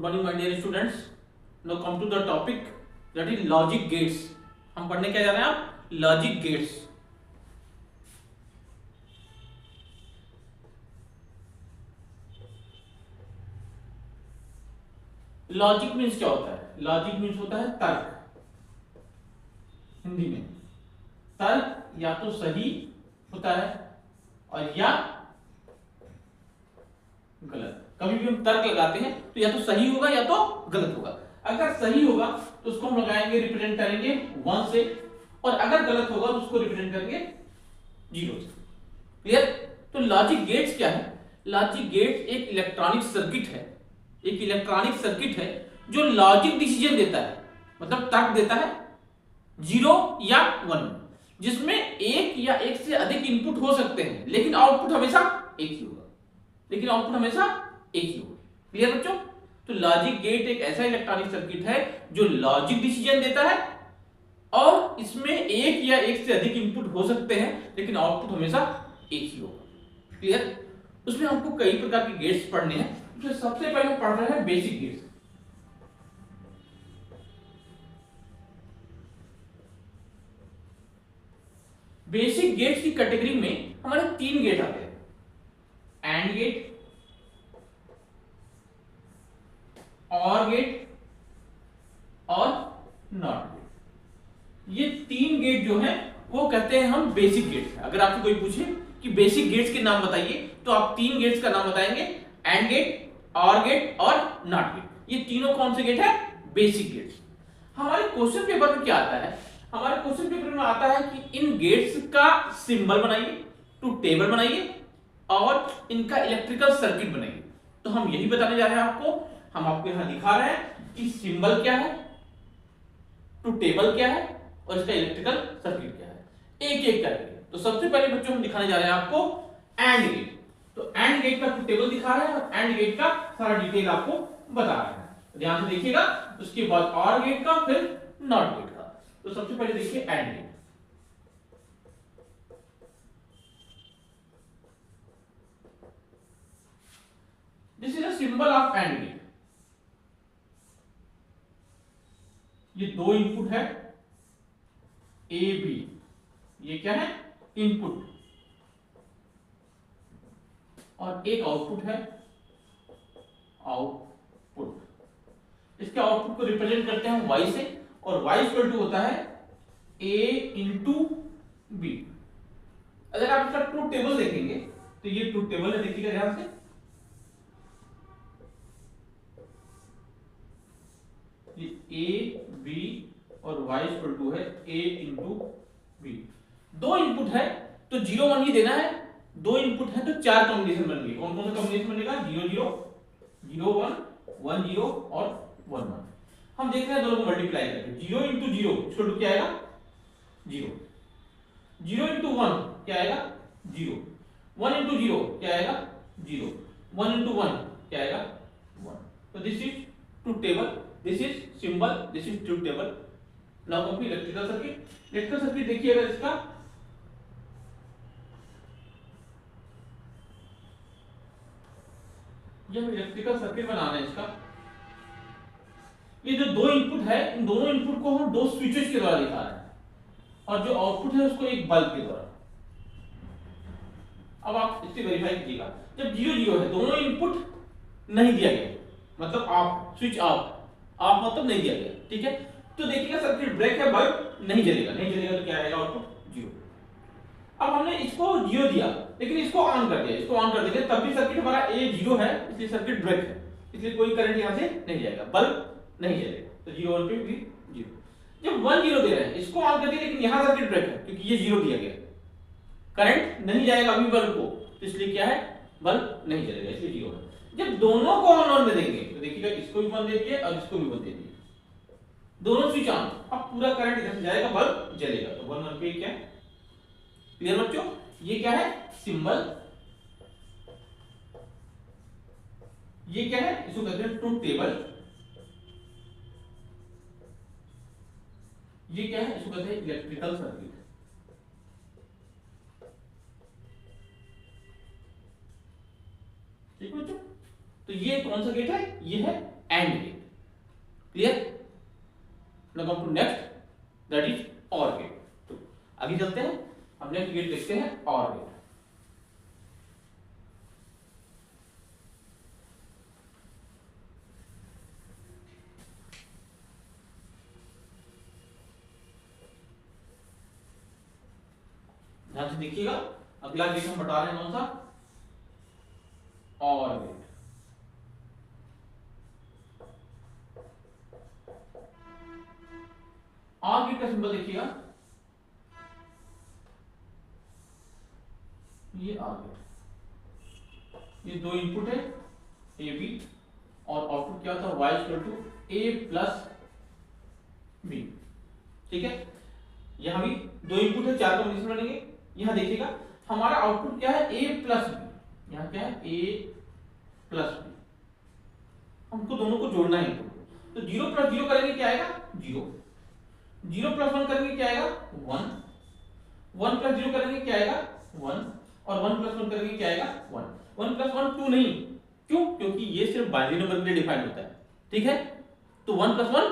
Morning my dear students. Now come to the topic that is logic gates. हम पढ़ने क्या जा रहे हैं आप? Logic gates. लॉजिक मीन्स क्या होता है? लॉजिक मीन्स होता है तर्क। हिंदी में तर्क या तो सही होता है और या गलत। कभी भी हम तर्क लगाते हैं तो या तो सही होगा या तो गलत होगा। अगर सही होगा तो उसको हम लगाएंगे, रिप्रेजेंट करेंगे 1 से, और अगर गलत होगा तो उसको रिप्रेजेंट करेंगे 0 से। क्लियर? तो लॉजिक गेट्स क्या है? लॉजिक गेट एक इलेक्ट्रॉनिक सर्किट है, एक इलेक्ट्रॉनिक सर्किट है जो लॉजिक डिसीजन देता है, मतलब तर्क देता है 0 या 1, जिसमें एक या एक से अधिक इनपुट हो सकते हैं, लेकिन आउटपुट हमेशा एक ही होगा। लेकिन आउटपुट हमेशा एक ही होगा। क्लियर बच्चों? तो लॉजिक गेट एक ऐसा इलेक्ट्रॉनिक सर्किट है जो लॉजिक डिसीजन देता है और इसमें एक या एक से अधिक इनपुट हो सकते हैं, लेकिन आउटपुट हमेशा एक ही होगा। क्लियर? उसमें हमको कई प्रकार के गेट्स पढ़ने हैं। उसमें सबसे पहले पढ़ रहे हैं बेसिक गेट्स। बेसिक गेट्स की कैटेगरी में हमारे 3 गेट आते हैं, एंड गेट, और गेट और नॉट गेट। ये 3 गेट जो है वो कहते हैं हम बेसिक गेट्स। अगर आपसे कोई पूछे कि बेसिक गेट्स के नाम बताइए तो आप 3 गेट्स का नाम बताएंगे, एंड गेट, और गेट और नॉट गेट। ये तीनों कौन से गेट है? Basic gates. हमारे क्वेश्चन पेपर में क्या आता है? हमारे क्वेश्चन पेपर में आता है कि इन गेट्स का सिंबल बनाइए, ट्रुथ टेबल बनाइए और इनका इलेक्ट्रिकल सर्किट बनाइए। तो हम यही बताने जा रहे हैं आपको। हम आपको यहां दिखा रहे हैं कि सिंबल क्या है, ट्रुथ टेबल क्या है और इसका इलेक्ट्रिकल सर्किट क्या है, एक एक करके। तो सबसे पहले बच्चों हम दिखाने जा रहे हैं आपको एंड गेट। तो एंड गेट का ट्रुथ टेबल दिखा रहे हैं और एंड गेट का सारा डिटेल आपको बता रहे हैं। ध्यान से देखिएगा। उसके बाद और गेट का, फिर नॉट गेट का। तो सबसे पहले देखिए AND gate. This is a symbol of AND gate. ये 2 इनपुट है ए बी, ये क्या है? इनपुट, और एक आउटपुट है आउटपुट। इसके आउटपुट को रिप्रेजेंट करते हैं y से, और y इक्वल टू होता है a इंटू बी। अगर आप इसका ट्रूथ टेबल देखेंगे तो ये ट्रूथ टेबल है, देखिएगा ध्यान से। ये a b और y इक्वल टू है a इंटू बी। 2 इनपुट है तो 0 1 ही देना है। 2 इनपुट है तो 4 कॉम्बिनेशन बन गए। कौन कौन सा कॉम्बिनेशन बनेगा? 0 0 0 1 1 0 और 1 1। हम देख रहे हैं दोनों को मल्टीप्लाई करके। 0 इंटू 0 इक्वल टू क्या आएगा? 0। 0 इंटू 1 क्या आएगा? 0। 1 इंटू 0 क्या आएगा? 0। 1 इंटू 1 क्या आएगा? 1। तो this is truth table, this is symbol, this is truth table. Now come to electrical circuit. Electrical circuit देखिए अगर इसका, जब इलेक्ट्रिकल सर्किट बनाना है इसका, ये जो 2 इनपुट है, इन दोनों इनपुट को हम 2 स्विचेस के द्वारा दिखा रहे हैं, और जो आउटपुट है उसको एक बल्ब के द्वारा। अब आप इससे वेरीफाई कीजिएगा। जब 0 0 है, दोनों इनपुट नहीं दिया गया, मतलब ऑफ, स्विच ऑफ, ऑफ मतलब नहीं दिया गया, ठीक है? तो देखिएगा सर्किट ब्रेक है, बल्ब नहीं जलेगा। नहीं जलेगा तो क्या आएगा? आउटपुट 0। अब हमने इसको 0 दिया, लेकिन इसको ऑन कर दिया। इसको ऑन कर देंगे तब भी सर्किट हमारा A 0 है, इसलिए सर्किट ब्रेक है, इसलिए कोई करंट यहां से नहीं जाएगा, बल्ब नहीं जलेगा। तो 0 1 पे भी 0। जब 1 0 दे रहे हैं, इसको ऑन कर दिया, लेकिन यहां सर्किट ब्रेक है क्योंकि ये 0 दिया गया, करंट नहीं जाएगा अभी बल्ब को, तो इसलिए क्या है? बल्ब नहीं जलेगा, इसलिए 0 है। जब दोनों को ऑन में देंगे तो देखिएगा इसको भी बंद दे दिए और इसको भी बंद दे दिए, दोनों स्विच ऑन। अब पूरा करंट इधर से जाएगा, बल्ब जलेगा। तो 1 1 पे क्या है? क्लियर बच्चों? ये क्या है? सिंबल। ये क्या है? इसको कहते हैं ट्रूथ टेबल। ये क्या है? इसको कहते हैं इलेक्ट्रिकल सर्किट। ठीक है बच्चों? तो ये कौन सा गेट है? ये है AND gate. Clear? Now come to next that is OR gate. तो आगे चलते हैं, हम नेक्स्ट गेट देखते हैं और गेट। ध्यान से देखिएगा, अगला गेट हम बता रहे हैं कौन सा, और गेट। और गेट का सिंबल देखिएगा, ये आ गया। ये दो इनपुट है ए बी, और आउटपुट क्या होता है, y equal to A plus B. ठीक है, यहां भी दो इनपुट है, चार कॉम्बिनेशन बनेंगे। यहां देखिएगा हमारा आउटपुट क्या है, ए प्लस बी। यहां क्या है, ए प्लस बी। हमको दोनों को जोड़ना है इनपुट। तो 0 प्लस 0 करेंगे क्या आएगा, 0। 0 प्लस 1 करेंगे क्या आएगा, 1। 1 प्लस 0 करेंगे क्या आएगा, 1। और 1 प्लस 1 करेंगे क्या आएगा, 1। 1 प्लस 1 2 नहीं, क्यों? क्योंकि ये सिर्फ बाइनरी नंबर के लिए डिफाइन होता है। ठीक है, तो 1 प्लस 1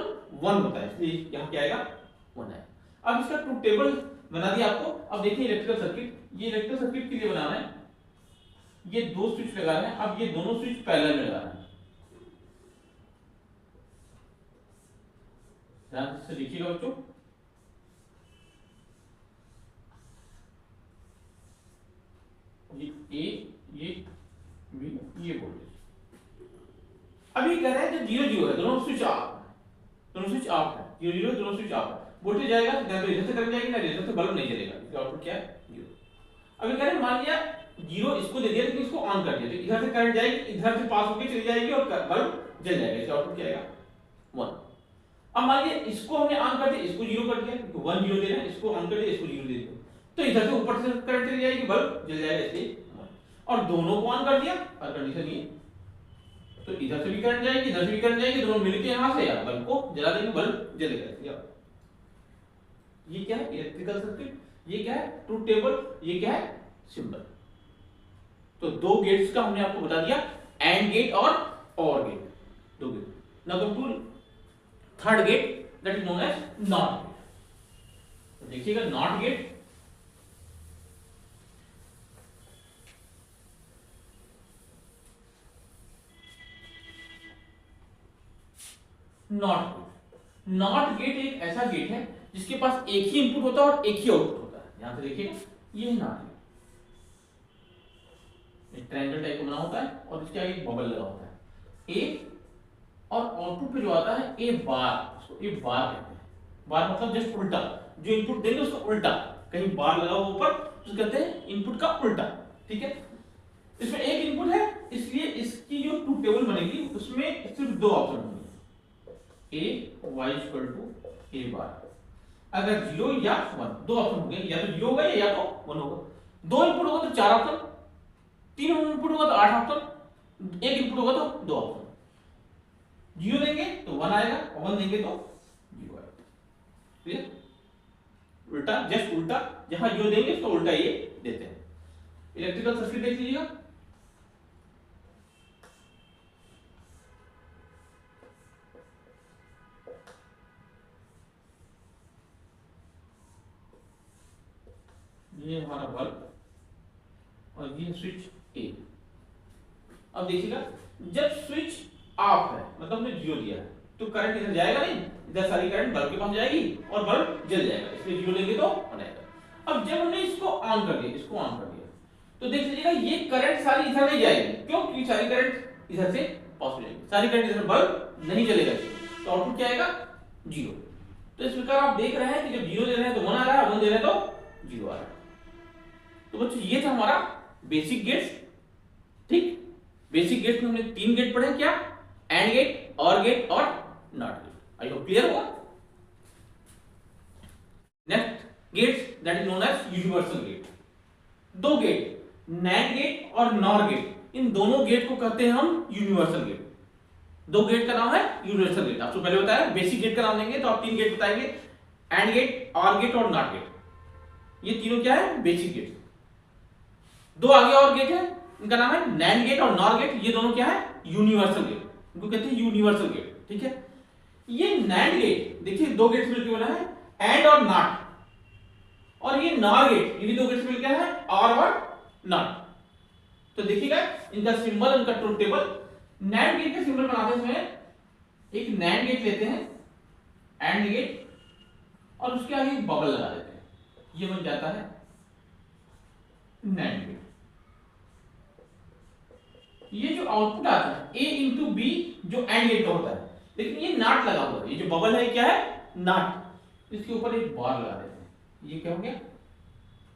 1 होता है, इसलिए यहां क्या आएगा, 1 है। अब इसका ट्रूथ टेबल बना दिया आपको। अब देखिए इलेक्ट्रिकल सर्किट, ये इलेक्ट्रिकल सर्किट के लिए बनाना है। ये दो स्विच लगा रहे हैं, अब ये दोनों स्विच पैरेलल में लगा रहे हैं। ध्यान से देखिएगा बच्चों, ये ए, ये बी, ये वोल्टेज। अभी कह रहे हैं जो 0 0 है, दोनों स्विच ऑफ है, दोनों स्विच ऑफ है, 0 0 दोनों स्विच ऑफ है। वोल्टेज जाएगा तो इधर से करंट जाएगी ना, इधर से बल्ब नहीं जलेगा, इसका आउटपुट क्या है, 0। अभी कह रहे हैं मान लिया 0 इसको दे दिया, लेकिन इसको ऑन कर दिया, तो इधर से करंट जाएगी, इधर से पास होकर चली जाएगी और बल्ब जल जाएगा, इसका आउटपुट क्या आएगा, 1। अब मान लिया इसको हमने ऑन कर दिया, इसको 0 कर दिया, 1 0 दे रहे हैं, इसको ऑन कर दिया, इसको 0 दे दिया, तो इधर से ऊपर से करंट चली जाएगी, बल्ब जल जाएगा, इसलिए 1। और दोनों को ऑन कर दिया, और कंडीशन ये, तो इधर से भी करंट जाएगी, इधर से भी करंट जाएगी, दोनों मिलके यहां से यार बल्ब को जला देंगे, बल्ब जलेगा। ये क्या है, इलेक्ट्रिकल सर्किट। ये क्या है, ट्रूथ टेबल। ये क्या है, सिंबल। तो दो गेट्स का हमने आपको बता दिया, एंड गेट और गेट, दो gate. Now come to third gate that is known as NOT gate. तो देखिएगा नॉट गेट, नॉट गेट एक ऐसा गेट है जिसके पास एक ही इनपुट होता है और एक ही आउटपुट होता है। यहां से देखिएगा, ये है नॉट गेट, एक ट्रायंगल टाइप का बना होता है और इसके आगे एक बबल लगा होता है ए, और आउटपुट पे जो आता है ए बार, उसको ए बार कहते हैं। बार मतलब जस्ट उल्टा, जो इनपुट देंगे उसका उल्टा, कहीं बार लगा हुआ ऊपर, उसको कहते हैं इनपुट का उल्टा। ठीक है, इसमें एक इनपुट है, इसलिए इसकी जो ट्रूथ टेबल बनेगी उसमें सिर्फ दो ऑप्शन होंगे, ए वाई इक्वल टू ए बार। अगर 0 या 1, दो ऑप्शन होंगे, या तो 0 होगा या तो 1 होगा। दो इनपुट होगा तो 4 ऑप्शन, 3 इनपुट होगा तो 8 ऑप्शन, एक इनपुट होगा तो 2 ऑप्शन। 0 देंगे तो 1 आएगा, और 1 देंगे तो 0 आएगा। क्लियर? उल्टा, जस्ट उल्टा, जहां 0 देंगे तो उल्टा ये देते हैं। इलेक्ट्रिकल सर्किट देख लीजिएगा, ये हमारा बल्ब और ये स्विच ए। अब देखिएगा, जब स्विच ऑफ है मतलब हमने 0 दिया है, तो करंट इधर जाएगा नहीं, इधर सारी करंट बल्ब के पास जाएगी और बल्ब जल जाएगा, इसलिए 0 लेंगे तो बनाएगा। अब जब हमने इसको ऑन कर दिया, इसको ऑन कर दिया, तो देख लीजिएगा ये करंट सारी इधर नहीं जाएगी, क्यों? क्योंकि सारी करंट इधर से पास हो जाएगी, सारी करंट इधर, बल्ब नहीं जलेगा, तो आउटपुट क्या आएगा, 0। तो इस प्रकार आप देख रहे हैं कि जब 0 दे रहे हैं तो 1 आ रहा है, 1 दे रहे हैं तो 0 आ रहा है। तो बच्चों ये था हमारा बेसिक गेट्स। ठीक, बेसिक गेट्स में हमने 3 गेट पढ़े, क्या? एंड गेट, और गेट और not gate. I hope clear हुआ। Next gates that is known as universal gate. दो गेट, नैंड गेट और नॉर गेट, इन दोनों गेट को कहते हैं हम यूनिवर्सल गेट। दो गेट का नाम है यूनिवर्सल गेट। आपको पहले बताया बेसिक गेट का नाम लेंगे तो आप 3 गेट बताएंगे, एंड गेट, और गेट और नॉट गेट। ये तीनों क्या है, बेसिक गेट। दो आगे और गेट है, इनका नाम है नैंड गेट और नॉर गेट, ये दोनों क्या है, यूनिवर्सल गेट। उनको कहते हैं यूनिवर्सल गेट, ठीक है। ये नैंड गेट देखिए दो गेट से मिलकर बना है, एंड और नॉट, और ये नॉर गेट ये भी दो गेट से मिलकर है, और नॉट। तो देखिएगा इनका सिंबल, इनका ट्रुथ टेबल। नैंड गेट का सिंबल बनाते समय एक नैंड गेट लेते हैं, एंड गेट, और उसके आगे एक बबल लगा देते हैं, ये बन जाता है नैंड गेट। ये जो आउटपुट आता है A इंटू बी जो एंड गेट का होता है, लेकिन ये नॉट लगा हुआ है, ये जो बबल है क्या है, नॉट। इसके ऊपर एक बार लगा देते हैं, ये क्या हो गया,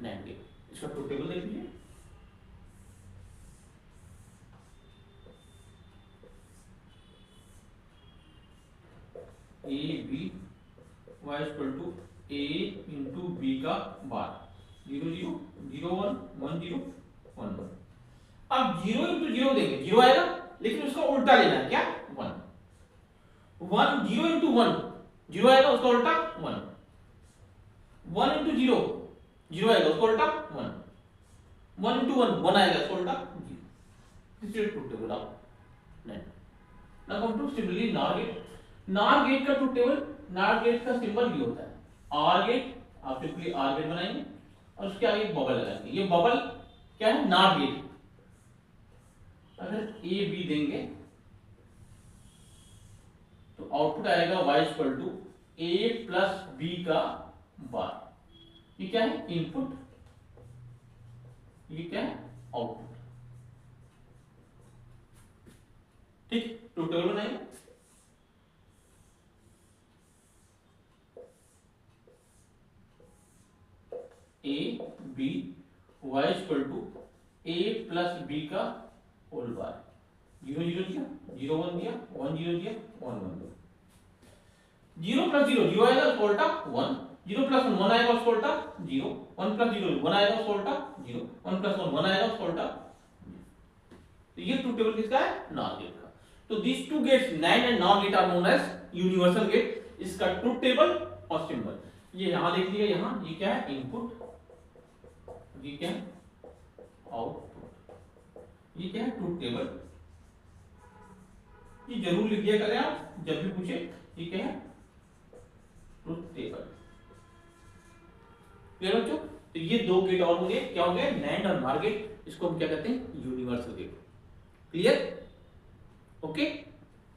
नैंड गेट। इसका ट्रुथ टेबल देख लीजिए। A B Y equal to A into B का बार, 0 0 0 1 1 0 1 1। अब 0 इंटू 0 देंगे, 0 आएगा, लेकिन उसका उल्टा लेना है, क्या 1 1 0 इंटू 1 0 आएगा, उसका उल्टा 1 1 इंटू 0 0 आएगा, उसका उल्टा 1 1 इंटू 1 1 आएगा, उसका उल्टा 0। This is truth table of NAND. Now come to similarly NOR gate. NOR gate का ट्रुथ टेबल, नॉर गेट का सिंबल ये होता है आर गेट। आप सिंपली आर गेट बनाएंगे और उसके आगे एक बबल लगाएंगे, ये बबल क्या है, नॉर गेट। अगर ए बी देंगे तो आउटपुट आएगा y equal to A plus B का बार। ये क्या है, इनपुट, ये क्या है, आउटपुट। ठीक, ट्रुथ टेबल बनाएंगे। A B Y equal to A plus B का होल बार, 0 0 दिया, 0 1 दिया, 1 0 दिया, 1 1 दिया। 0 प्लस 0 0 आएगा, उसका उल्टा 1, 0 प्लस 1 1 आएगा, उसका उल्टा 0, 1 प्लस 0 1 आएगा, उसका उल्टा 0, 1 प्लस 1 1 आएगा, उसका उल्टा 0। तो ये ट्रुथ टेबल किसका है, नॉर गेट का। तो these two gates NAND and NOR gate are known as universal gate. इसका ट्रुथ टेबल और सिंबल ये यहां देख लीजिए, यहां ये क्या है, इनपुट, ये क्या है, आउटपुट, ये क्या है, ट्रुथ टेबल। ये जरूर लिख दिया करें आप जब भी पूछे, ये क्या है, ट्रुथ टेबल। क्लियर बच्चों? तो ये दो गेट और होंगे, क्या होंगे, नैंड और नॉर गेट। इसको हम क्या कहते हैं, यूनिवर्सल गेट। क्लियर? ओके,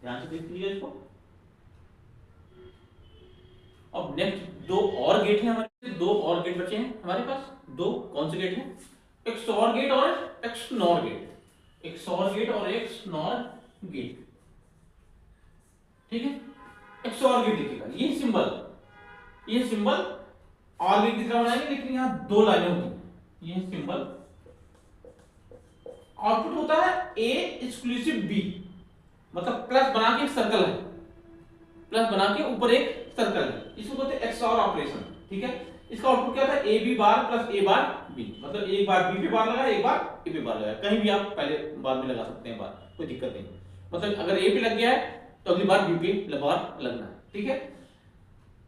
ध्यान से देख लीजिए इसको। अब नेक्स्ट दो और गेट हैं हमारे, दो और गेट बचे हैं हमारे पास। दो कौन से गेट हैं, एक XOR गेट और एक XNOR गेट। एक XOR गेट और एक XNOR गेट, ठीक है। XOR गेट देखिएगा, ये सिंबल और गेट की तरह बनाएंगे, लेकिन यहां दो लाइनें होती हैं। ये सिंबल, आउटपुट होता है A एक्सक्लूसिव B, मतलब प्लस बना के एक सर्कल है, प्लस बना के ऊपर एक सर्कल है, इसको कहते हैं XOR ऑपरेशन, ठीक है। इसका आउटपुट क्या था, A B bar plus A bar B, मतलब एक बार बी पे बार लगा, एक बार ए पे बार लगा। कहीं भी आप पहले बाद में लगा सकते हैं बार, कोई दिक्कत नहीं। मतलब अगर ए पे लग गया है तो अगली बार बी पे बार लगना है, ठीक है।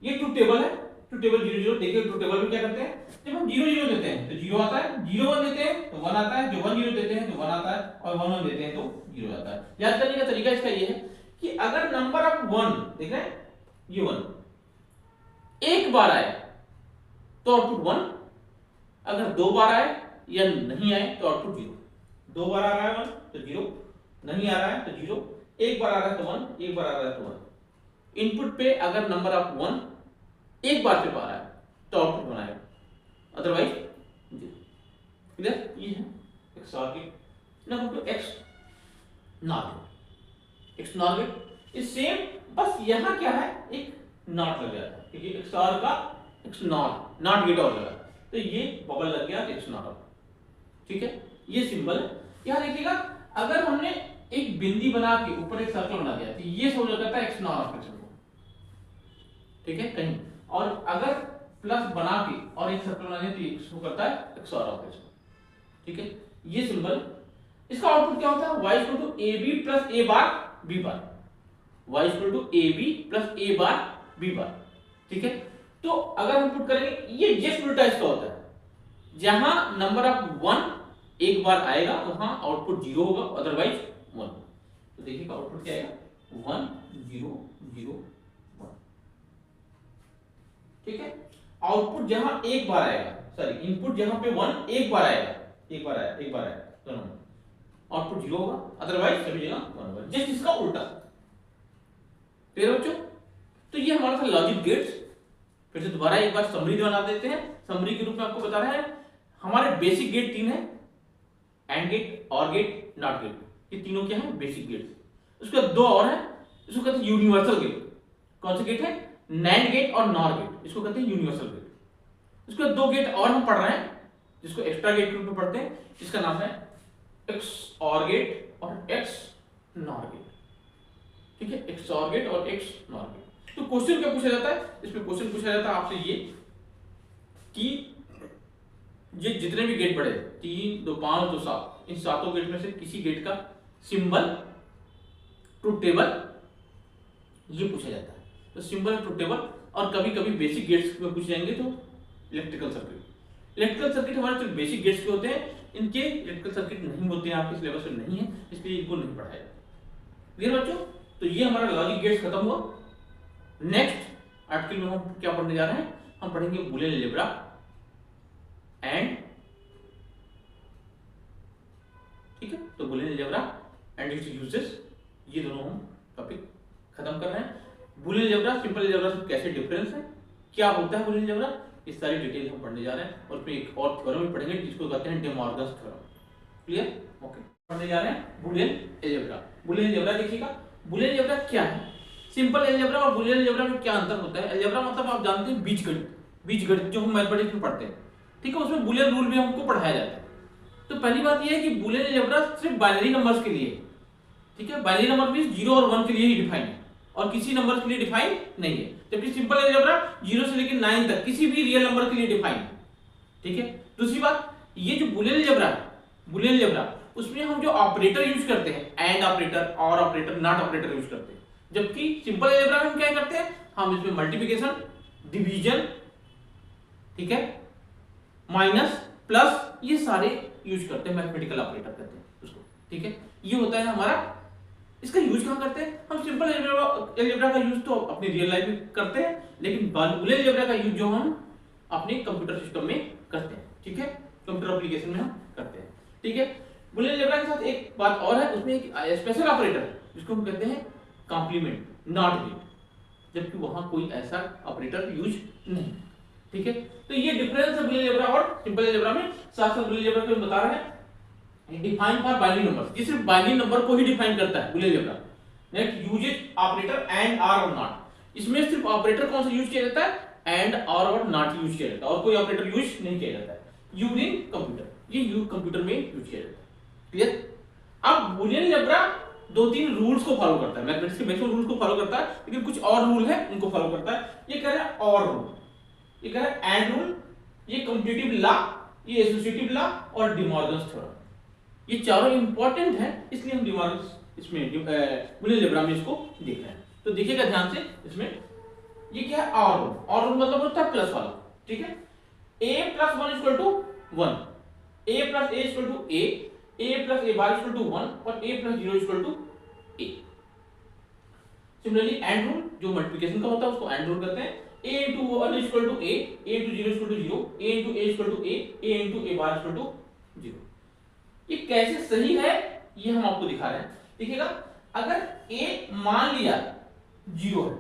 ये ट्रुथ टेबल है, ट्रुथ टेबल 0 0। देखिए ट्रुथ टेबल में क्या करते हैं, जब हम 0 0 देते हैं तो 0 आता है, 0 1 देते हैं तो 1 आता है, जो 1 0 देते हैं तो 1 आता है, और 1 1 देते हैं तो 0 आता है। याद करने का तरीका इसका ये है कि अगर नंबर ऑफ 1 देख रहे हैं, ये 1 एक बार आए तो आउटपुट 1, अगर दो बार आए या नहीं आए तो आउटपुट 0। दो बार आ रहा है 1 तो 0, नहीं आ रहा है तो 0, एक बार आ रहा है तो 1, एक बार आ रहा है तो 1। इनपुट पे अगर नंबर ऑफ 1 एक बार पे पा रहा है तो आउटपुट बनाएगा, अदरवाइज 0। क्लियर? ये है XOR gate. Now to XNOR gate. XNOR gate is same, बस यहां क्या है, एक नॉट लग जाता है, क्योंकि XOR का XNOR नॉट गेट और लगा, तो ये बबल लग गया XNOR, ठीक है। ये सिंबल है। यहां देखिएगा, अगर हमने एक बिंदी बना के ऊपर एक सर्कल बना दिया तो ये शो करता है XNOR ऑपरेशन को, ठीक है, कहीं। और अगर प्लस बना के और एक सर्कल बना दिया तो ये शो करता है XOR ऑपरेशन, ठीक है। ये सिंबल, इसका आउटपुट क्या होता है, y equal to A B plus A bar B bar, y equal to A B plus A bar B bar, ठीक है। तो अगर हम पुट करेंगे, ये जस्ट उल्टा इसका होता है, जहां नंबर ऑफ 1 एक बार आएगा वहां आउटपुट 0 होगा, अदरवाइज 1। तो देखिए आउटपुट क्या आएगा, 1 0 0 1। ठीक है, आउटपुट जहां एक बार आएगा, सॉरी इनपुट जहां पे 1 एक बार आएगा, एक बार आया दोनों में, आउटपुट 0 होगा, अदरवाइज सभी जगह 1 होगा, जस्ट इसका उल्टा। क्लियर बच्चों? तो ये हमारा था लॉजिक गेट्स। फिर से दोबारा एक बार समरी बना देते हैं। समरी के रूप में आपको बता रहा है हमारे बेसिक गेट 3 है, एंड गेट, और गेट, नॉट गेट, ये तीनों क्या है? Basic gates. उसके बाद दो और है, इसको कहते हैं यूनिवर्सल गेट। कौन से गेट है? नैंड गेट और नॉर गेट, इसको कहते हैं यूनिवर्सल गेट। उसके बाद दो गेट और हम पढ़ रहे हैं जिसको एक्स्ट्रा गेट के रूप में पढ़ते हैं, जिसका नाम है एक्स और गेट और एक्स नॉर गेट। ठीक है, एक्स और गेट और एक्स नॉर गेट। तो क्वेश्चन क्या पूछा जाता है इसमें? क्वेश्चन पूछा जाता है आपसे ये कि ये जितने भी गेट पढ़े 3 2 5 2 7, इन सातों गेट में से किसी गेट का सिंबल, ट्रुथ टेबल, ये पूछा जाता है। तो सिंबल, ट्रुथ टेबल, और कभी कभी बेसिक गेट्स में पूछ जाएंगे तो इलेक्ट्रिकल सर्किट। इलेक्ट्रिकल सर्किट हमारे सिर्फ बेसिक गेट्स के होते हैं, इनके इलेक्ट्रिकल सर्किट नहीं होते हैं, आपके सिलेबस में नहीं है, इसलिए इनको नहीं पढ़ाया। क्लियर बच्चों? तो ये हमारा लॉजिक गेट्स खत्म हुआ। नेक्स्ट आर्टिकल में हम क्या पढ़ने जा रहे हैं? हम पढ़ेंगे बूलियन अलजेब्रा एंड, ठीक है, तो Boolean algebra and it's uses, ये दोनों हम टॉपिक खत्म कर रहे हैं। बूलियन अलजेब्रा, सिंपल अलजेब्रा से कैसे डिफरेंस है, क्या होता है बूलियन अलजेब्रा, इस सारी डिटेल हम पढ़ने जा रहे हैं। और फिर एक और थ्योरम भी पढ़ेंगे जिसको कहते हैं day Morgan's theorem. Clear? Okay, पढ़ने जा रहे हैं बूलियन अलजेब्रा। बूलियन अलजेब्रा देखिएगा, बूलियन अलजेब्रा क्या है? सिंपल अलजेब्रा और बूलियन अलजेब्रा में क्या अंतर होता है? अलजेब्रा मतलब आप जानते हैं बीजगणित, बीजगणित जो हम मैथमेटिक्स में पढ़ते हैं, ठीक है, उसमें बूलियन रूल भी हमको पढ़ाया जाता है। तो पहली बात यह है कि बूलियन अलजेब्रा सिर्फ बाइनरी नंबर्स के लिए, ठीक है, बाइनरी नंबर मींस 0 और 1 के लिए ही डिफाइन है और किसी नंबर के लिए डिफाइन नहीं है। जबकि सिंपल अलजेब्रा 0 से लेकर 9 तक किसी भी रियल नंबर के लिए डिफाइन है। ठीक है, दूसरी बात, ये जो बूलियन अलजेब्रा है, बूलियन अलजेब्रा, उसमें हम जो ऑपरेटर यूज करते हैं, एंड ऑपरेटर, और ऑपरेटर, नॉट ऑपरेटर यूज करते हैं। जबकि सिंपल अलजेब्रा में हम क्या करते हैं? हम इसमें मल्टीप्लिकेशन, डिवीजन, ठीक है, माइनस, प्लस, ये सारे यूज करते हैं, मैथमेटिकल ऑपरेटर कहते हैं उसको। ठीक है, ये होता है हमारा। इसका यूज कहां करते हैं? हम सिंपल अलजेब्रा का यूज तो अपनी रियल लाइफ में करते हैं, लेकिन बूलियन अलजेब्रा का यूज जो हम अपने कंप्यूटर सिस्टम में करते हैं। ठीक है, कंप्यूटर एप्लीकेशन में हम करते हैं। ठीक है, बूलियन अलजेब्रा के साथ एक बात और है, उसमें एक स्पेशल ऑपरेटर जिसको हम कहते हैं कॉम्प्लीमेंट, नॉट गेट, जबकि वहां कोई ऐसा ऑपरेटर यूज नहीं। ठीक है, तो ये डिफरेंस है बूलियन अलजेब्रा और सिंपल अलजेब्रा में। साथ साथ बूलियन अलजेब्रा को हम बता रहे हैं डिफाइन फॉर बाइनरी नंबर्स, ये सिर्फ बाइनरी नंबर को ही डिफाइन करता है Boolean algebra. Next, uses operator AND, OR और नॉट, इसमें सिर्फ ऑपरेटर कौन सा यूज किया जाता है? एंड, और नॉट यूज किया जाता है, और कोई ऑपरेटर यूज नहीं किया जाता है यूजिंग कंप्यूटर, ये यूज कंप्यूटर में यूज किया जाता है। क्लियर? अब बूलियन अलजेब्रा 2-3 रूल्स को फॉलो करता है, मैथमेटिक्स के मैक्सिमम रूल्स को फॉलो करता है, लेकिन कुछ और रूल है उनको फॉलो करता है। ये कह रहा है और रूल, ये कह रहा है एंड रूल, ये कम्यूटेटिव लॉ, ये एसोसिएटिव लॉ और डे मॉर्गन्स थ्योरम, ये चारों इंपॉर्टेंट हैं, इसलिए हम डे मॉर्गन्स इसमें बूलियन अलजेब्रा में इसको देख रहे हैं। तो देखिएगा ध्यान से, इसमें ये क्या है? और रूल। और रूल मतलब होता है प्लस वाला। ठीक है, a + 1 = 1, a + a = a, a + a बार = 1 और a + 0 = a। Similarly and rule जो मल्टीप्लिकेशन का होता है उसको एंड रूल कहते हैं। a × 1 = a, a × 0 = 0, a × a = a, a × a बार = 0। ये कैसे सही है ये हम आपको दिखा रहे हैं। देखिएगा, अगर a मान लिया 0 है,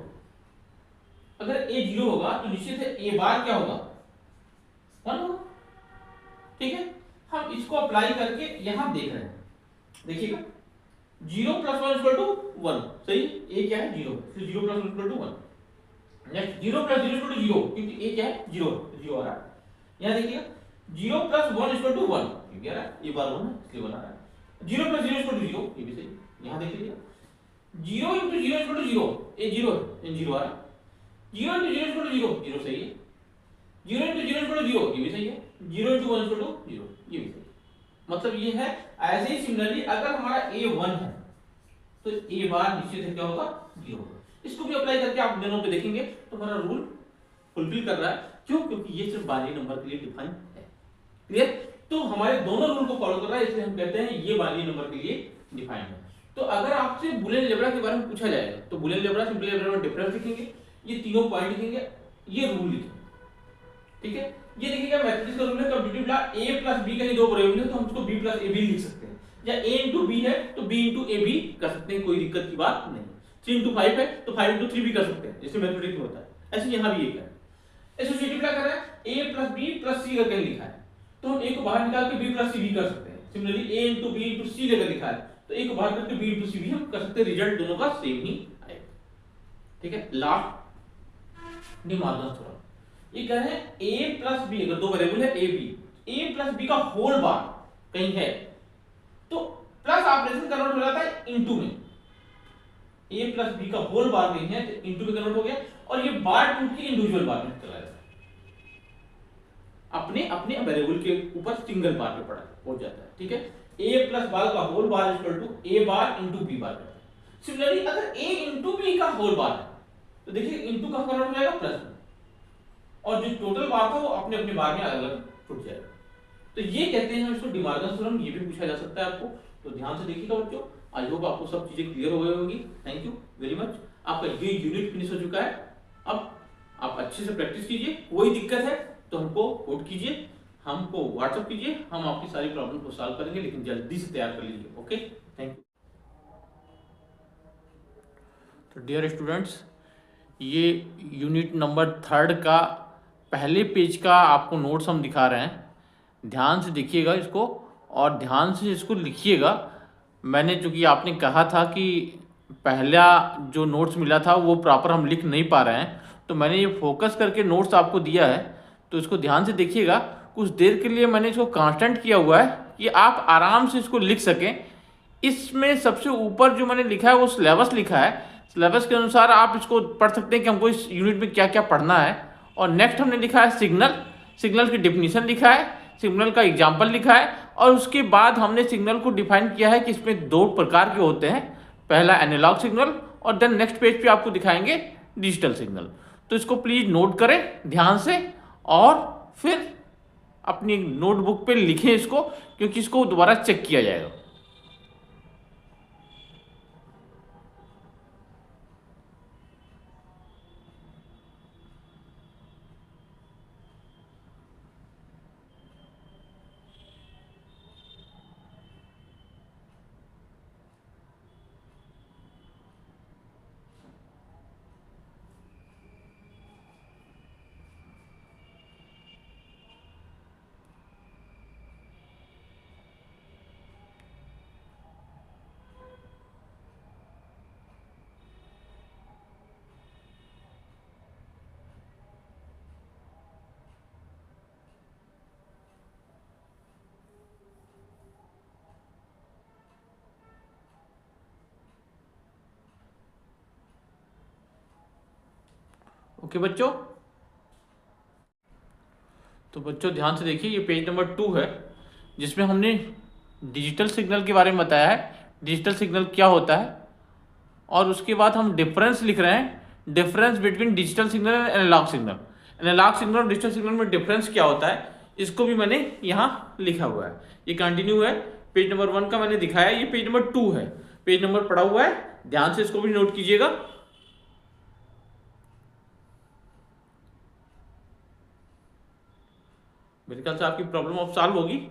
अगर a 0 होगा तो निश्चित है a बार क्या होगा? 1 होगा। ठीक है, हम इसको अप्लाई करके यहां देख रहे हैं। देखिएगा, 0 + 1 = 1, सही, a क्या है? 0, तो 0 + 1 = 1। नेक्स्ट, 0 + 0 = 0, क्योंकि a क्या है? 0, 0 आ रहा है। यहां देखिएगा, 0 + 1 = 1, क्योंकि आ रहा है, ये बार 1 है इसलिए 1 आ रहा है। 0 + 0 = 0, ये भी सही। यहां देख लीजिए, 0 × 0 = 0, ये 0 है, 0 आ रहा है। 0 × 0 = 0, 0 सही है। 0 × 0 = 0, ये भी सही है। 0 × 1 = 0, ये भी सही है। मतलब ये है। ऐसे ही सिमिलरली अगर हमारा a 1 है तो a बार निश्चित है क्या होगा? 0 होगा। इसको भी अप्लाई करके आप दोनों पे देखेंगे तो हमारा रूल फुलफिल कर रहा है। क्यों? क्योंकि ये सिर्फ बाइनरी नंबर के लिए डिफाइन है। क्लियर? तो हमारे दोनों रूल को फॉलो कर रहा है, इसलिए हम कहते हैं ये बाइनरी नंबर के लिए डिफाइन है। तो अगर आपसे बुलियन अलजेब्रा के बारे में पूछा जाएगा तो बुलियन अलजेब्रा से बुलियन अलजेब्रा में डिफरेंस लिखेंगे, ये तीनों पॉइंट लिखेंगे, ये रूल लिखेंगे, ठीक है। ये देखिएगा मैथमेटिक्स का रूल है, competitive law a plus b कहीं दो वेरिएबल है तो हम उसको b प्लस a भी लिख सकते हैं, या a इंटू b है तो b इंटू a भी कर सकते हैं, कोई दिक्कत की बात नहीं। 3 इंटू 5 है तो 5 इंटू 3 भी कर सकते हैं, जैसे मैथमेटिक्स में होता है, ऐसे यहाँ भी एक है। एसोसिएटिव क्या कर रहा है, a plus b plus c करके लिखा है तो हम a को बाहर निकाल के b प्लस c भी कर सकते हैं। Similarly a into b into c लेकर लिखा है तो a को बाहर करके b इंटू c भी हम कर सकते हैं, रिजल्ट दोनों का सेम ही आएगा, ठीक है। लास्ट डी मॉर्गन थ्योरम, ये कह रहे हैं a प्लस b, अगर दो वेरिएबल है a प्लस b का होल बार कहीं है तो प्लस ऑपरेशन कन्वर्ट हो जाता है इनटू में, a प्लस b का होल बार कहीं है तो इनटू में कन्वर्ट हो गया और ये बार टूट के इंडिविजुअल बार में चला जाता है, अपने अपने वेरिएबल के ऊपर सिंगल बार पे पड़ा हो जाता है, ठीक है। a प्लस बार का whole bar equal to a bar into b bar. Similarly अगर a इंटू b का होल बार है तो देखिए इंटू का कन्वर्ट हो जाएगा प्लस में, और जो टोटल बार था वो अपने अपने बार में अलग अलग टूट जाएगा। तो ये कहते हैं हम इसको डी मॉर्गन थ्योरम, ये भी पूछा जा सकता है आपको, तो ध्यान से देखिएगा बच्चों। आई होप आपको सब चीजें क्लियर हो गई होंगी। Thank you very much. आपका ये यूनिट फिनिश हो चुका है, अब आप अच्छे से प्रैक्टिस कीजिए, कोई दिक्कत है तो हमको कोड कीजिए, हमको व्हाट्सएप कीजिए, हम आपकी सारी प्रॉब्लम को सॉल्व करेंगे, लेकिन जल्दी से तैयार कर लीजिए। Okay, thank you. तो डियर स्टूडेंट्स, ये यूनिट नंबर 3 का पहले पेज का आपको नोट्स हम दिखा रहे हैं, ध्यान से देखिएगा इसको और ध्यान से इसको लिखिएगा। मैंने चूँकि आपने कहा था कि पहला जो नोट्स मिला था वो प्रॉपर हम लिख नहीं पा रहे हैं, तो मैंने ये फोकस करके नोट्स आपको दिया है, तो इसको ध्यान से देखिएगा। कुछ देर के लिए मैंने इसको कांस्टेंट किया हुआ है कि आप आराम से इसको लिख सकें। इसमें सबसे ऊपर जो मैंने लिखा है वो सिलेबस लिखा है, सिलेबस के अनुसार आप इसको पढ़ सकते हैं कि हमको इस यूनिट में क्या क्या पढ़ना है। और नेक्स्ट हमने लिखा है सिग्नल, सिग्नल की डिफिनीशन लिखा है, सिग्नल का एग्जाम्पल लिखा है, और उसके बाद हमने सिग्नल को डिफाइन किया है कि इसमें 2 प्रकार के होते हैं, पहला एनालॉग सिग्नल और देन नेक्स्ट पेज पे आपको दिखाएंगे डिजिटल सिग्नल। तो इसको प्लीज नोट करें ध्यान से और फिर अपनी नोटबुक पे लिखें इसको, क्योंकि इसको दोबारा चेक किया जाएगा। ओके बच्चों, तो बच्चों ध्यान से देखिए, ये पेज नंबर 2 है जिसमें हमने डिजिटल सिग्नल के बारे में बताया है, डिजिटल सिग्नल क्या होता है, और उसके बाद हम डिफरेंस लिख रहे हैं, difference between digital signal and analog signal. Analog signal और डिजिटल सिग्नल में डिफरेंस क्या होता है, इसको भी मैंने यहाँ लिखा हुआ है। ये कंटिन्यू है, पेज नंबर 1 का मैंने दिखाया, ये पेज नंबर 2 है, पेज नंबर पड़ा हुआ है, ध्यान से इसको भी नोट कीजिएगा। मेरे ख्याल से आपकी प्रॉब्लम अब सॉल्व होगी।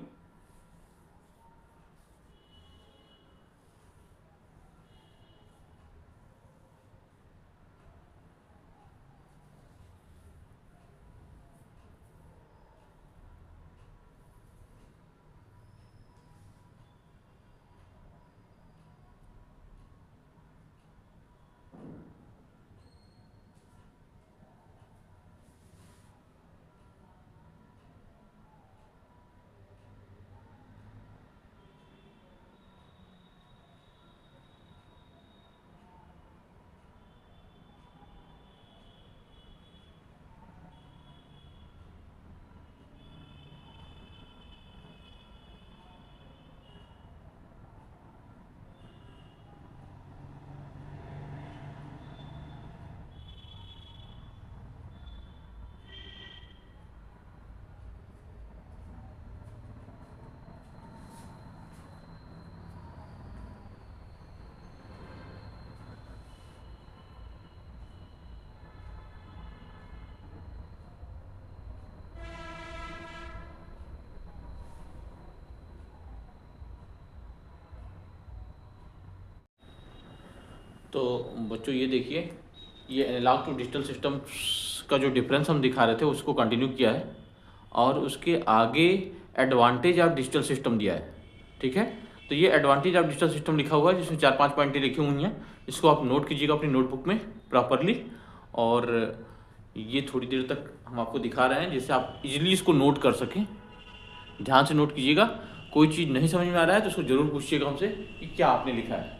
तो बच्चों ये देखिए, ये एनालॉग टू डिजिटल सिस्टम का जो डिफरेंस हम दिखा रहे थे उसको कंटिन्यू किया है, और उसके आगे एडवांटेज ऑफ डिजिटल सिस्टम दिया है। ठीक है, तो ये एडवांटेज ऑफ डिजिटल सिस्टम लिखा हुआ है, जिसमें 4-5 पॉइंटें लिखी हुई हैं। इसको आप नोट कीजिएगा अपनी नोटबुक में प्रॉपरली, और ये थोड़ी देर तक हम आपको दिखा रहे हैं जिससे आप इजीली इसको नोट कर सकें। ध्यान से नोट कीजिएगा, कोई चीज़ नहीं समझ में आ रहा है तो उसको ज़रूर पूछिएगा हमसे कि क्या आपने लिखा है।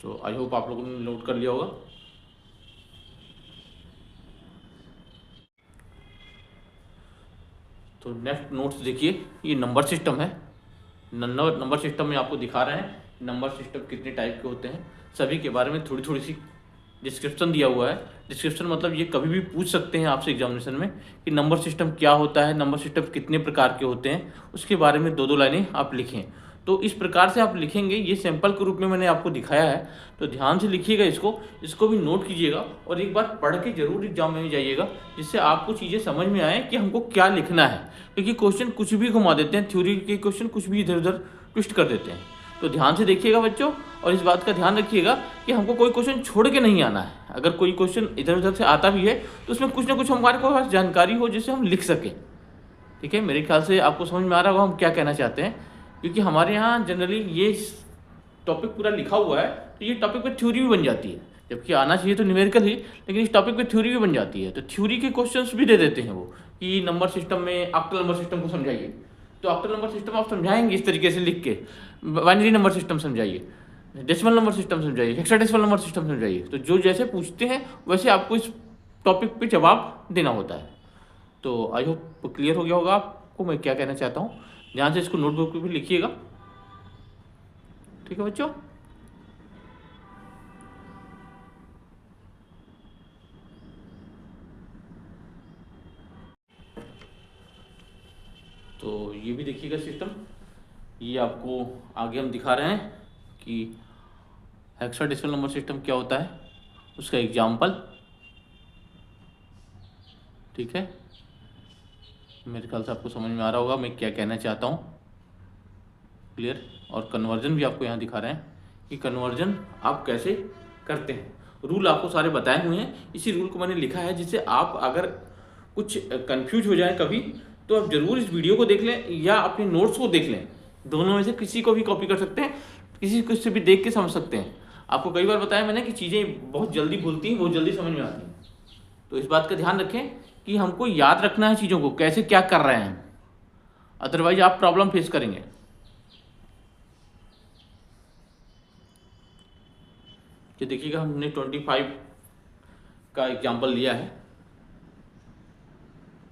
तो आई होप आप लोगों ने नोट कर लिया होगा। तो नेक्स्ट नोट्स देखिए, ये नंबर सिस्टम है। नंबर सिस्टम में आपको दिखा रहे हैं नंबर सिस्टम कितने टाइप के होते हैं, सभी के बारे में थोड़ी थोड़ी सी डिस्क्रिप्शन दिया हुआ है। डिस्क्रिप्शन मतलब ये कभी भी पूछ सकते हैं आपसे एग्जामिनेशन में कि नंबर सिस्टम क्या होता है, नंबर सिस्टम कितने प्रकार के होते हैं, उसके बारे में 2-2 लाइनें आप लिखें। तो इस प्रकार से आप लिखेंगे, ये सैंपल के रूप में मैंने आपको दिखाया है, तो ध्यान से लिखिएगा, इसको भी नोट कीजिएगा और एक बार पढ़ के जरूर एग्जाम में जाइएगा, जिससे आपको चीज़ें समझ में आए कि हमको क्या लिखना है। क्योंकि क्वेश्चन कुछ भी घुमा देते हैं, थ्योरी के क्वेश्चन कुछ भी इधर उधर ट्विस्ट कर देते हैं। तो ध्यान से देखिएगा बच्चों, और इस बात का ध्यान रखिएगा कि हमको कोई क्वेश्चन छोड़ के नहीं आना है। अगर कोई क्वेश्चन इधर उधर से आता भी है तो उसमें कुछ ना कुछ हमारे पास जानकारी हो जिससे हम लिख सकें। ठीक है, मेरे ख्याल से आपको समझ में आ रहा होगा हम क्या कहना चाहते हैं, क्योंकि हमारे यहाँ जनरली ये टॉपिक पूरा लिखा हुआ है, तो ये टॉपिक पे थ्योरी भी बन जाती है, जबकि आना चाहिए तो न्यूमेरिकल ही, लेकिन इस टॉपिक पे थ्योरी भी बन जाती है। तो थ्योरी के क्वेश्चंस भी दे देते हैं वो कि नंबर सिस्टम में ऑक्टल नंबर सिस्टम को समझाइए, तो ऑक्टल नंबर सिस्टम आप समझाएंगे इस तरीके से लिख के, बाइनरी नंबर सिस्टम समझाइए, डेसिमल नंबर सिस्टम समझाइए, हेक्साडेसिमल नंबर सिस्टम समझाइए। तो जो जैसे पूछते हैं वैसे आपको इस टॉपिक पे जवाब देना होता है। तो आई होप क्लियर हो गया होगा आपको मैं क्या कहना चाहता हूँ। ध्यान से इसको नोटबुक पे भी लिखिएगा। ठीक है बच्चों, तो ये भी देखिएगा सिस्टम, ये आपको आगे हम दिखा रहे हैं कि हेक्साडेसिमल नंबर सिस्टम क्या होता है, उसका एग्जाम्पल। ठीक है, मेरे ख्याल से आपको समझ में आ रहा होगा मैं क्या कहना चाहता हूँ, क्लियर। और कन्वर्जन भी आपको यहाँ दिखा रहे हैं कि कन्वर्जन आप कैसे करते हैं। रूल आपको सारे बताए हुए हैं, इसी रूल को मैंने लिखा है जिससे आप अगर कुछ कंफ्यूज हो जाए कभी तो आप जरूर इस वीडियो को देख लें या अपने नोट्स को देख लें, दोनों में से किसी को भी कॉपी कर सकते हैं, किसी से भी देख के समझ सकते हैं। आपको कई बार बताया मैंने कि चीज़ें बहुत जल्दी भूलती हैं, बहुत जल्दी समझ में आती हैं। तो इस बात का ध्यान रखें कि हमको याद रखना है चीज़ों को, कैसे क्या कर रहे हैं, अदरवाइज आप प्रॉब्लम फेस करेंगे। ये देखिएगा हमने 25 का एग्जाम्पल लिया है।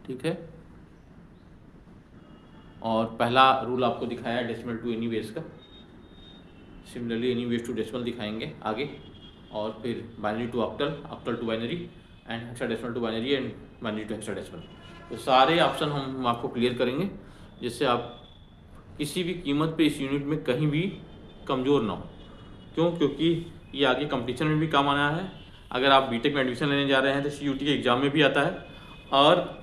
ठीक है, और पहला रूल आपको दिखाया है डेसिमल टू एनी बेस का, similarly any base to decimal दिखाएंगे आगे, और फिर binary to octal, octal to binary, and hexadecimal to binary, and binary to hexadecimal. तो सारे ऑप्शन हम आपको क्लियर करेंगे जिससे आप किसी भी कीमत पे इस यूनिट में कहीं भी कमज़ोर ना हो। क्यों? क्योंकि ये आगे कंपटीशन में भी काम आना है। अगर आप बीटेक में एडमिशन लेने जा रहे हैं तो सीयूटी के एग्ज़ाम में भी आता है, और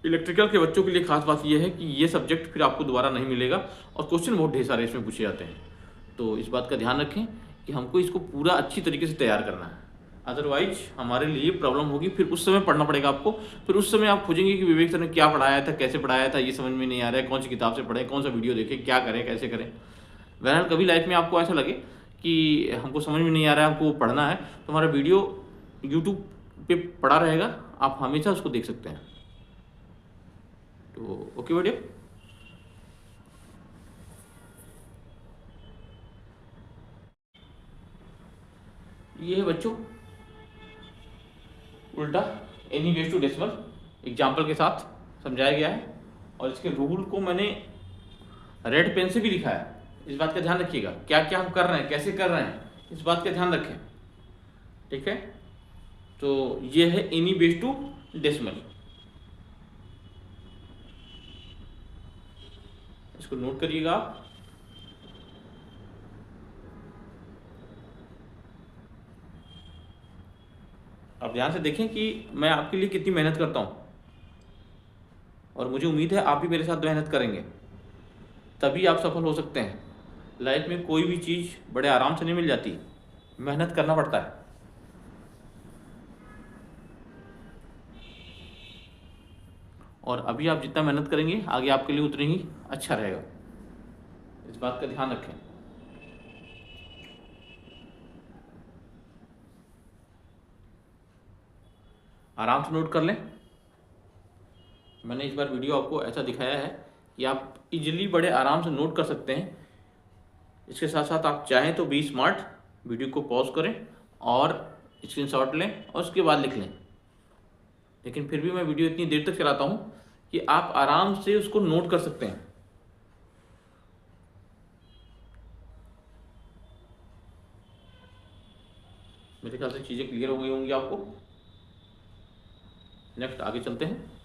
इलेक्ट्रिकल के बच्चों के लिए खास बात यह है कि ये सब्जेक्ट फिर आपको दोबारा नहीं मिलेगा, और क्वेश्चन बहुत ढेर सारे इसमें पूछे जाते हैं। तो इस बात का ध्यान रखें कि हमको इसको पूरा अच्छी तरीके से तैयार करना है, अदरवाइज हमारे लिए प्रॉब्लम होगी। फिर उस समय पढ़ना पड़ेगा आपको, फिर उस समय आप खोजेंगे कि विवेक सर ने क्या पढ़ाया था, कैसे पढ़ाया था, ये समझ में नहीं आ रहा है, कौन सी किताब से पढ़े, कौन सा वीडियो देखे, क्या करें, कैसे करें। बहरहाल कभी लाइफ में आपको ऐसा लगे कि हमको समझ में नहीं आ रहा है, हमको पढ़ना है, तो हमारा वीडियो यूट्यूब पे पड़ा रहेगा, आप हमेशा उसको देख सकते हैं। तो ओके बेटे, ये है बच्चों उल्टा any base to decimal example के साथ समझाया गया है, और इसके रूल को मैंने रेड पेन से भी लिखा है। इस बात का ध्यान रखिएगा, क्या क्या हम कर रहे हैं, कैसे कर रहे हैं, इस बात का ध्यान रखें, ठीक है। तो ये है एनी बेस टू डेसिमल, इसको नोट करिएगा आप। अब ध्यान से देखें कि मैं आपके लिए कितनी मेहनत करता हूं, और मुझे उम्मीद है आप भी मेरे साथ मेहनत करेंगे, तभी आप सफल हो सकते हैं। लाइफ में कोई भी चीज़ बड़े आराम से नहीं मिल जाती, मेहनत करना पड़ता है। और अभी आप जितना मेहनत करेंगे आगे आपके लिए उतनी ही अच्छा रहेगा, इस बात का ध्यान रखें। आराम से नोट कर लें। मैंने इस बार वीडियो आपको ऐसा दिखाया है कि आप इजीली बड़े आराम से नोट कर सकते हैं। इसके साथ साथ आप चाहें तो बी स्मार्ट, वीडियो को पॉज करें और स्क्रीनशॉट लें और उसके बाद लिख लें। लेकिन फिर भी मैं वीडियो इतनी देर तक चलाता हूं कि आप आराम से उसको नोट कर सकते हैं। मेरे ख्याल से चीज़ें क्लियर हो गई होंगी आपको। नेक्स्ट आगे चलते हैं।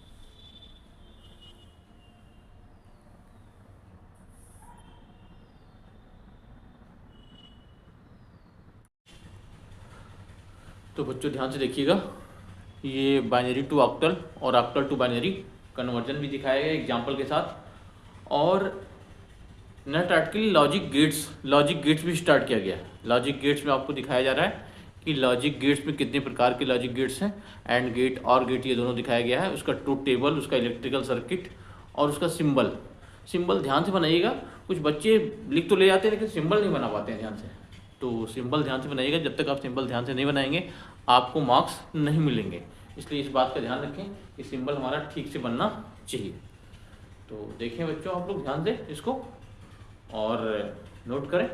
तो बच्चों ध्यान से देखिएगा, ये बाइनरी टू ऑक्टल और ऑक्टल टू बाइनरी कन्वर्जन भी दिखाया गया एग्जाम्पल के साथ, और नेक्स्ट आर्टिकल लॉजिक गेट्स भी स्टार्ट किया गया है। लॉजिक गेट्स में आपको दिखाया जा रहा है कि लॉजिक गेट्स में कितने प्रकार के लॉजिक गेट्स हैं, एंड गेट और गेट ये दोनों दिखाया गया है। उसका ट्रूथ टेबल, उसका इलेक्ट्रिकल सर्किट और उसका सिंबल ध्यान से बनाइएगा। कुछ बच्चे लिख तो ले जाते हैं लेकिन सिंबल नहीं बना पाते हैं ध्यान से, तो सिंबल ध्यान से बनाइएगा। जब तक आप सिंबल ध्यान से नहीं बनाएंगे आपको मार्क्स नहीं मिलेंगे, इसलिए इस बात का ध्यान रखें कि सिंबल हमारा ठीक से बनना चाहिए। तो देखें बच्चों आप लोग ध्यान से इसको और नोट करें,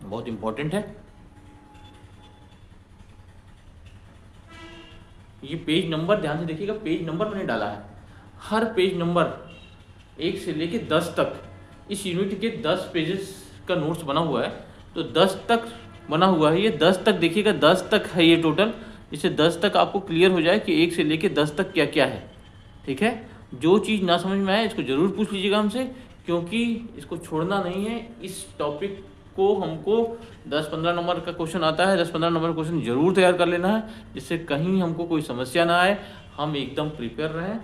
बहुत इम्पोर्टेंट है। ये पेज नंबर ध्यान से देखिएगा, पेज नंबर मैंने डाला है। हर पेज नंबर 1 से लेके 10 तक, इस यूनिट के 10 पेजेस का नोट्स बना हुआ है, तो 10 तक बना हुआ है। ये 10 तक देखिएगा, 10 तक है ये टोटल। इससे 10 तक आपको क्लियर हो जाए कि 1 से लेके 10 तक क्या क्या है, ठीक है। जो चीज़ ना समझ में आए इसको ज़रूर पूछ लीजिएगा हमसे, क्योंकि इसको छोड़ना नहीं है। इस टॉपिक को हमको 10-15 नंबर का क्वेश्चन आता है, 10-15 नंबर का क्वेश्चन जरूर तैयार कर लेना है, जिससे कहीं हमको कोई समस्या ना आए, हम एकदम प्रिपेयर रहें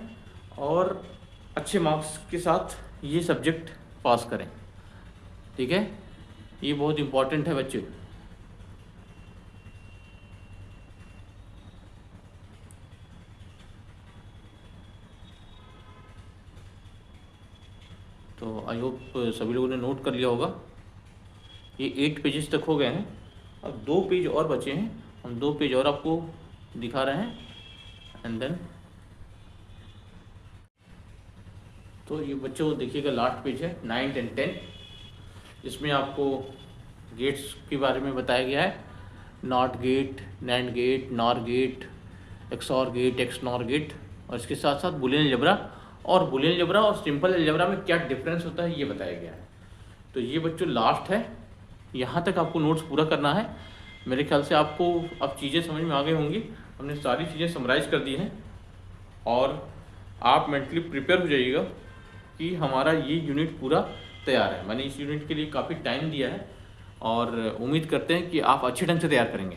और अच्छे मार्क्स के साथ ये सब्जेक्ट पास करें, ठीक है। ये बहुत इम्पोर्टेंट है बच्चे। तो आई होप सभी लोगों ने नोट कर लिया होगा। ये 8 पेजेस तक हो गए हैं, अब 2 पेज और बचे हैं। हम 2 पेज और आपको दिखा रहे हैं, एंड देन तो ये बच्चों देखिएगा लास्ट पेज है 9 and 10। इसमें आपको गेट्स के बारे में बताया गया है, NOT gate, NAND gate, NOR gate, XOR gate, XNOR gate, और इसके साथ साथ बुलियन अलजेब्रा, और बुलियन अलजेब्रा और सिंपल अलजेब्रा में क्या डिफरेंस होता है ये बताया गया है। तो ये बच्चों लास्ट है, यहाँ तक आपको नोट्स पूरा करना है। मेरे ख्याल से आपको अब चीज़ें समझ में आ गई होंगी, हमने सारी चीज़ें समराइज कर दी हैं, और आप मेंटली प्रिपेयर हो जाइएगा कि हमारा ये यूनिट पूरा तैयार है। मैंने इस यूनिट के लिए काफ़ी टाइम दिया है और उम्मीद करते हैं कि आप अच्छे ढंग से तैयार करेंगे।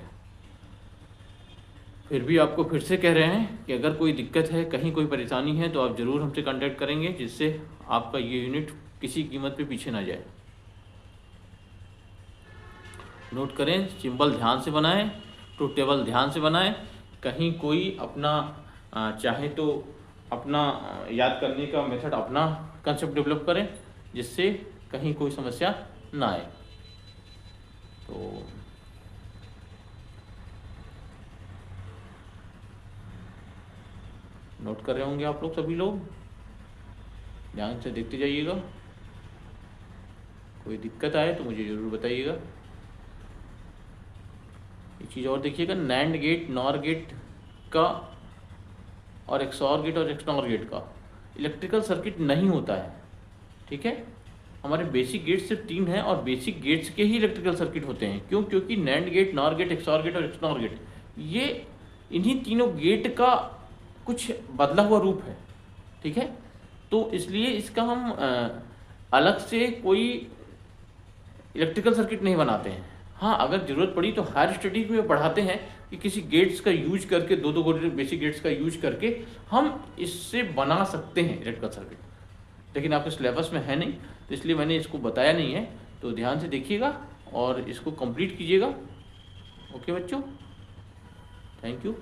फिर भी आपको फिर से कह रहे हैं कि अगर कोई दिक्कत है, कहीं कोई परेशानी है, तो आप ज़रूर हमसे कांटेक्ट करेंगे, जिससे आपका ये यूनिट किसी कीमत पे पीछे ना जाए। नोट करें, सिंबल ध्यान से बनाएं, ट्रूथ टेबल ध्यान से बनाएं। कहीं कोई अपना चाहे तो अपना याद करने का मेथड, अपना कंसेप्ट डेवलप करें, जिससे कहीं कोई समस्या ना आए। तो नोट कर रहे होंगे आप लोग, सभी लोग ध्यान से देखते जाइएगा। कोई दिक्कत आए तो मुझे ज़रूर बताइएगा। एक चीज़ और देखिएगा, नैंड गेट, नॉर गेट का और XOR गेट और XNOR गेट का इलेक्ट्रिकल सर्किट नहीं होता है, ठीक है। हमारे बेसिक गेट्स सिर्फ 3 हैं और बेसिक गेट्स के ही इलेक्ट्रिकल सर्किट होते हैं। क्यों? क्योंकि NAND gate, NOR gate, XOR gate और एक्सनॉर गेट, ये इन्हीं तीनों गेट का कुछ बदला हुआ रूप है। ठीक है, तो इसलिए इसका हम अलग से कोई इलेक्ट्रिकल सर्किट नहीं बनाते हैं। हाँ, अगर ज़रूरत पड़ी तो हायर स्टडीज में पढ़ाते हैं कि किसी गेट्स का यूज करके, दो बेसिक गेट्स का यूज करके हम इससे बना सकते हैं इलेक्ट्रिकल सर्किट, लेकिन आपके सिलेबस में है नहीं, तो इसलिए मैंने इसको बताया नहीं है। तो ध्यान से देखिएगा और इसको कंप्लीट कीजिएगा। ओके बच्चों, थैंक यू।